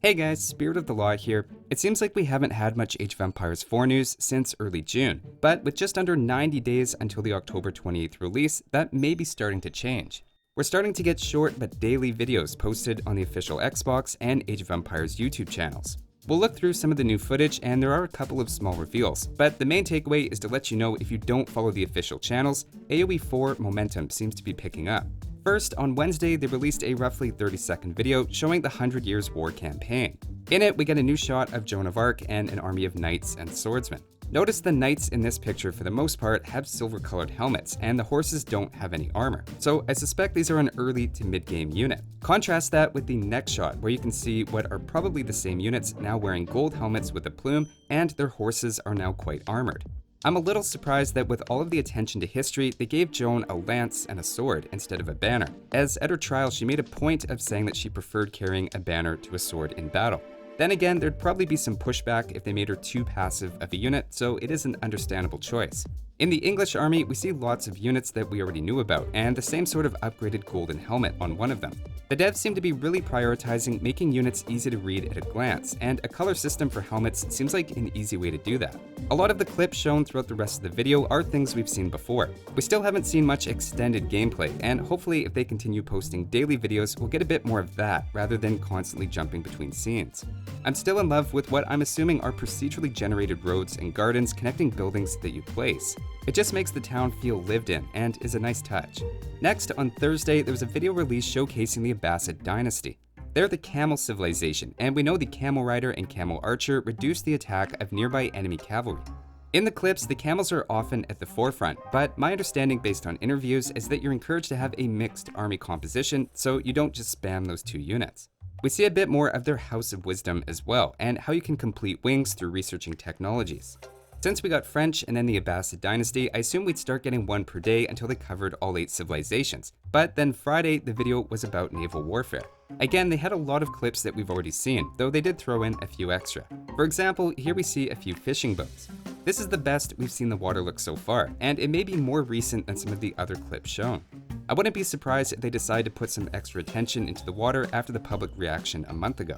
Hey guys, Spirit of the Law here. It seems like we haven't had much Age of Empires 4 news since early June, but with just under 90 days until the October 28th release, that may be starting to change. We're starting to get short but daily videos posted on the official Xbox and Age of Empires YouTube channels. We'll look through some of the new footage and there are a couple of small reveals, but the main takeaway is to let you know if you don't follow the official channels, AoE4 momentum seems to be picking up. First, on Wednesday, they released a roughly 30-second video showing the 100 Years' War campaign. In it, we get a new shot of Joan of Arc and an army of knights and swordsmen. Notice the knights in this picture, for the most part, have silver-colored helmets, and the horses don't have any armor. So I suspect these are an early to mid-game unit. Contrast that with the next shot, where you can see what are probably the same units now wearing gold helmets with a plume, and their horses are now quite armored. I'm a little surprised that with all of the attention to history, they gave Joan a lance and a sword instead of a banner, as at her trial she made a point of saying that she preferred carrying a banner to a sword in battle. Then again, there'd probably be some pushback if they made her too passive of a unit, so it is an understandable choice. In the English army, we see lots of units that we already knew about, and the same sort of upgraded golden helmet on one of them. The devs seem to be really prioritizing making units easy to read at a glance, and a color system for helmets seems like an easy way to do that. A lot of the clips shown throughout the rest of the video are things we've seen before. We still haven't seen much extended gameplay, and hopefully if they continue posting daily videos, we'll get a bit more of that rather than constantly jumping between scenes. I'm still in love with what I'm assuming are procedurally generated roads and gardens connecting buildings that you place. It just makes the town feel lived in and is a nice touch. Next, on Thursday, there was a video release showcasing the Abbasid dynasty. They're the camel civilization, and we know the camel rider and camel archer reduce the attack of nearby enemy cavalry. In the clips, the camels are often at the forefront, but my understanding based on interviews is that you're encouraged to have a mixed army composition so you don't just spam those two units. We see a bit more of their House of Wisdom as well, and how you can complete wings through researching technologies. Since we got French and then the Abbasid dynasty, I assumed we'd start getting one per day until they covered all 8 civilizations. But then Friday, the video was about naval warfare. Again, they had a lot of clips that we've already seen, though they did throw in a few extra. For example, here we see a few fishing boats. This is the best we've seen the water look so far, and it may be more recent than some of the other clips shown. I wouldn't be surprised if they decide to put some extra attention into the water after the public reaction a month ago.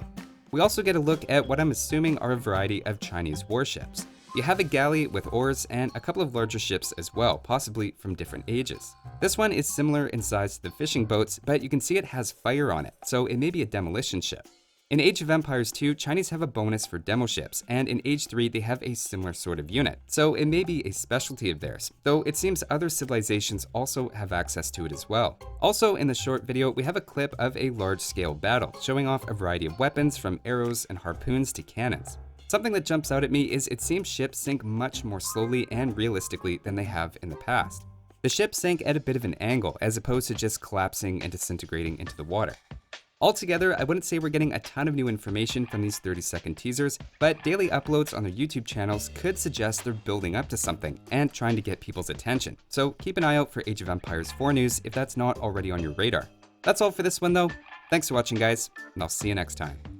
We also get a look at what I'm assuming are a variety of Chinese warships. You have a galley with oars and a couple of larger ships as well, possibly from different ages. This one is similar in size to the fishing boats, but you can see it has fire on it, so it may be a demolition ship. In Age of Empires 2, Chinese have a bonus for demo ships, and in Age 3 they have a similar sort of unit, so it may be a specialty of theirs, though it seems other civilizations also have access to it as well. Also in the short video, we have a clip of a large-scale battle, showing off a variety of weapons from arrows and harpoons to cannons. Something that jumps out at me is it seems ships sink much more slowly and realistically than they have in the past. The ship sank at a bit of an angle as opposed to just collapsing and disintegrating into the water. Altogether, I wouldn't say we're getting a ton of new information from these 30-second teasers, but daily uploads on their YouTube channels could suggest they're building up to something and trying to get people's attention. So keep an eye out for Age of Empires 4 news if that's not already on your radar. That's all for this one though. Thanks for watching guys, and I'll see you next time.